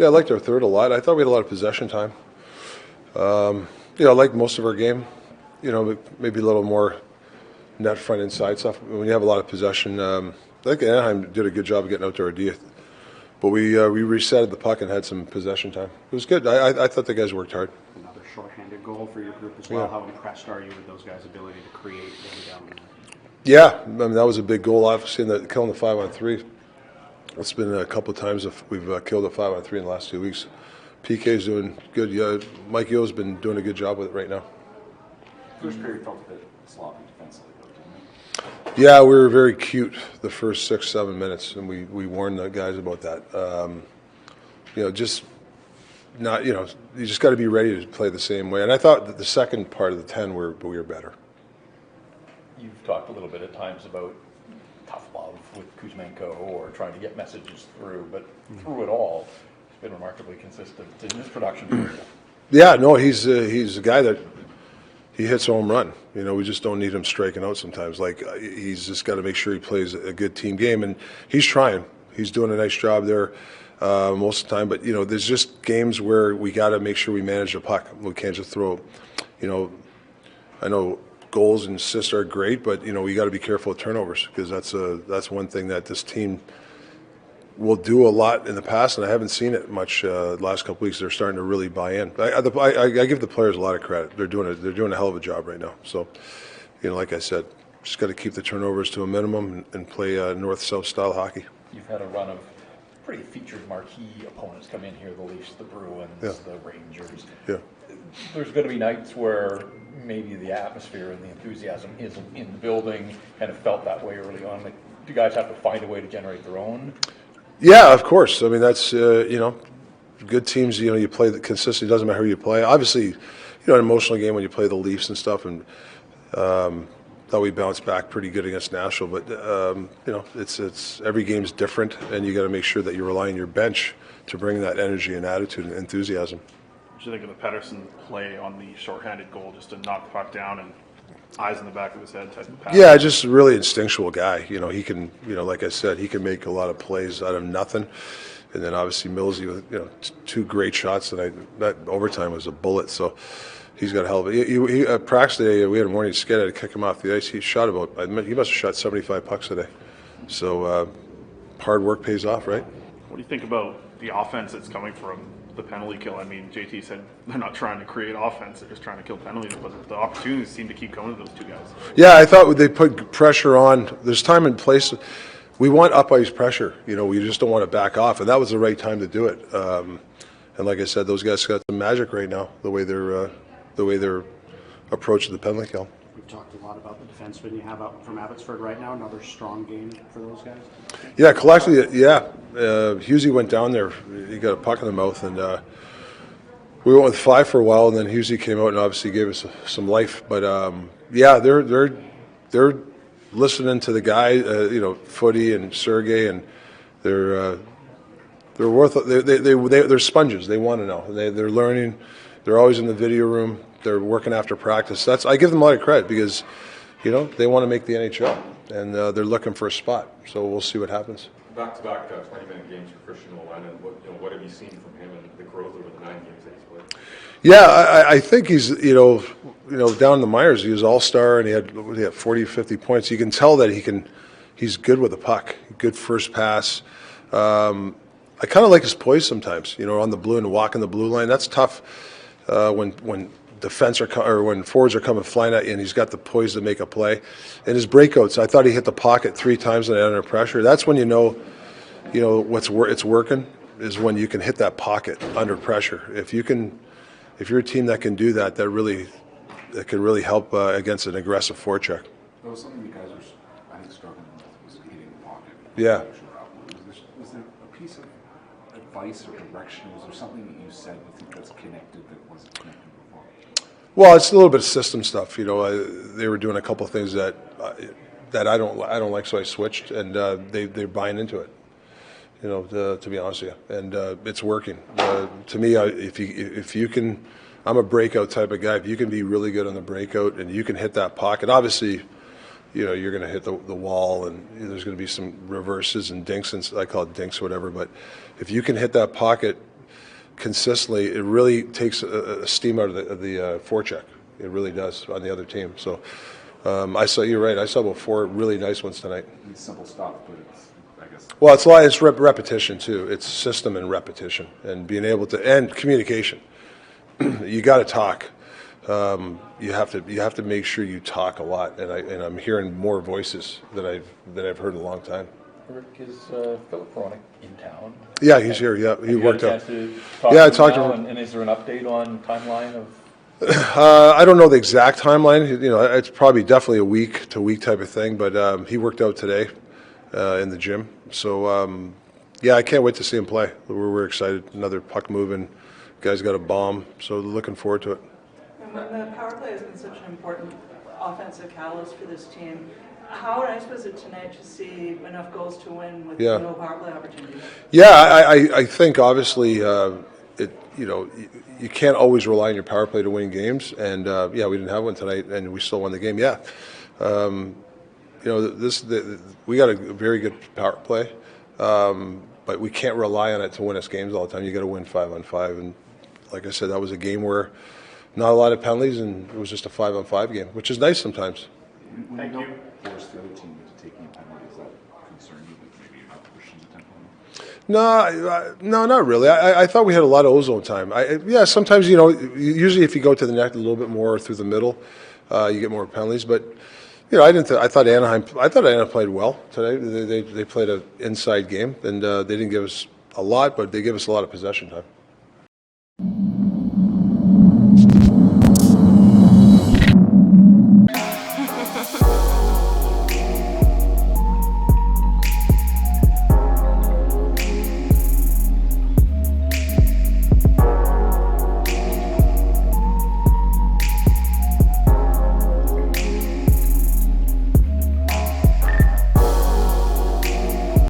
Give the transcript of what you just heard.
Yeah, I liked our third a lot. I thought we had a lot of possession time. I liked most of our game. Maybe a little more net front inside stuff. When you have a lot of possession, I think Anaheim did a good job of getting out to our D. But we resetted the puck and had some possession time. It was good. I thought the guys worked hard. Another shorthanded goal for your group as well. Yeah. How impressed are you with those guys' ability to create down there? Yeah, that was a big goal. Obviously, killing the 5-on-3. It's been a couple of times we've killed a 5-on-3 in the last 2 weeks. PK's doing good. Yeah, Mike Yo's been doing a good job with it right now. First period felt a bit sloppy defensively, though, didn't it? Yeah, we were very cute the first 6-7 minutes, and we warned the guys about that. You just got to be ready to play the same way. And I thought that the second part of the 10 we were better. You've talked a little bit at times about tough love with Kuzmenko or trying to get messages through, but through it all, he's been remarkably consistent in his production. Yeah, no, he's a guy that he hits a home run. We just don't need him striking out sometimes. He's just got to make sure he plays a good team game, and he's trying. He's doing a nice job there most of the time. But there's just games where we got to make sure we manage the puck. We can't just throw. I know goals and assists are great, but we got to be careful with turnovers, because that's one thing that this team will do a lot in the past, and I haven't seen it much the last couple weeks. They're starting to really buy in. I give the players a lot of credit. They're doing a hell of a job right now. So, like I said, just got to keep the turnovers to a minimum and play north-south style hockey. You've had a run of pretty featured marquee opponents come in here: the Leafs, the Bruins, the Rangers. Yeah. There's going to be nights where maybe the atmosphere and the enthusiasm isn't in the building. Kind of felt that way early on. Do you guys have to find a way to generate their own? Yeah, of course. I mean, that's good teams. You play consistently. Doesn't matter who you play. Obviously, an emotional game when you play the Leafs and stuff. And thought we bounced back pretty good against Nashville. But it's every game's different, and you got to make sure that you rely on your bench to bring that energy and attitude and enthusiasm. What do you think of the Pettersson play on the shorthanded goal, just to knock the puck down and eyes in the back of his head type of pass? Yeah, just a really instinctual guy. He can, like I said, he can make a lot of plays out of nothing. And then obviously Millsy with 2 great shots tonight. That overtime was a bullet. So he's got a hell of a. He practice today. We had a morning skate. I had to kick him off the ice. He shot he must have shot 75 pucks today. So hard work pays off, right? What do you think about the offense that's coming from the penalty kill? I mean, JT said they're not trying to create offense; they're just trying to kill penalties. But the opportunities seem to keep coming to those 2 guys. Yeah, I thought they put pressure on. There's time and place. We want up ice pressure. We just don't want to back off, and that was the right time to do it. And like I said, those guys got some magic right now. The way they're approaching the penalty kill. We've talked a lot about the defensemen you have out from Abbotsford right now. Another strong game for those guys. Yeah, collectively, yeah. Husey went down there. He got a puck in the mouth, and we went with 5 for a while, and then Husey came out and obviously gave us some life. But yeah, they're listening to the guy, Footy and Sergey, and they're sponges. They want to know. They're learning. They're always in the video room. They're working after practice. I give them a lot of credit, because they want to make the NHL, and they're looking for a spot. So we'll see what happens. Back-to-back 20-minute games for Christian Molan, and what have you seen from him and the growth over the 9 games that he's played? Yeah, I think he's down in the minors, he was all-star, and he had 40, 50 points. You can tell that he's good with the puck, good first pass. I kind of like his poise sometimes, on the blue and walking the blue line. That's tough when when forwards are coming flying at you, and he's got the poise to make a play. And his breakouts, I thought he hit the pocket 3 times under pressure. That's when it's working, is when you can hit that pocket under pressure. If you're a team that can do that, that can really help against an aggressive forecheck. That was something you guys were, I think, struggling with, was hitting the pocket. Yeah. Was there a piece of advice or direction? Was there something that you said you think that's connected that wasn't connected before? Well, it's a little bit of system stuff. They were doing a couple of things that I don't like, so I switched, and they're buying into it. To be honest with you, and it's working. To me, if you can, I'm a breakout type of guy. If you can be really good on the breakout and you can hit that pocket, obviously, you're going to hit the wall, and there's going to be some reverses and dinks, and I call it dinks, whatever. But if you can hit that pocket consistently, it really takes a steam out of the forecheck. It really does on the other team. So you're right. I saw about 4 really nice ones tonight. It's simple stuff, but it's, I guess. Well, it's repetition too. It's system and repetition, and being able to, and communication. You got to talk. You have to make sure you talk a lot, and I'm hearing more voices than I've heard in a long time. Rick, is Filip Hronek in town? Yeah, he's here. Yeah, he Have you worked had a out. chance to talk Yeah, I to him talked to now? him. And is there an update on timeline of? I don't know the exact timeline. It's probably definitely a week to week type of thing. But he worked out today in the gym. So yeah, I can't wait to see him play. We're excited. Another puck moving. Guy's got a bomb. So looking forward to it. And the power play has been such an important offensive catalyst for this team. How nice was it tonight to see enough goals to win with no power play opportunities? Yeah, I think obviously you can't always rely on your power play to win games, and yeah, we didn't have one tonight, and we still won the game. Yeah, we got a very good power play, but we can't rely on it to win us games all the time. You got to win 5-on-5, and like I said, that was a game where not a lot of penalties, and it was just a 5-on-5 game, which is nice sometimes. Thank you. Force the other team into taking a penalty. Does that concern you that maybe you're not pushing the tempo? No, not really. I thought we had a lot of ozone time. Yeah, sometimes usually if you go to the net a little bit more through the middle, you get more penalties. But I thought Anaheim played well today. They played an inside game, and they didn't give us a lot, but they gave us a lot of possession time.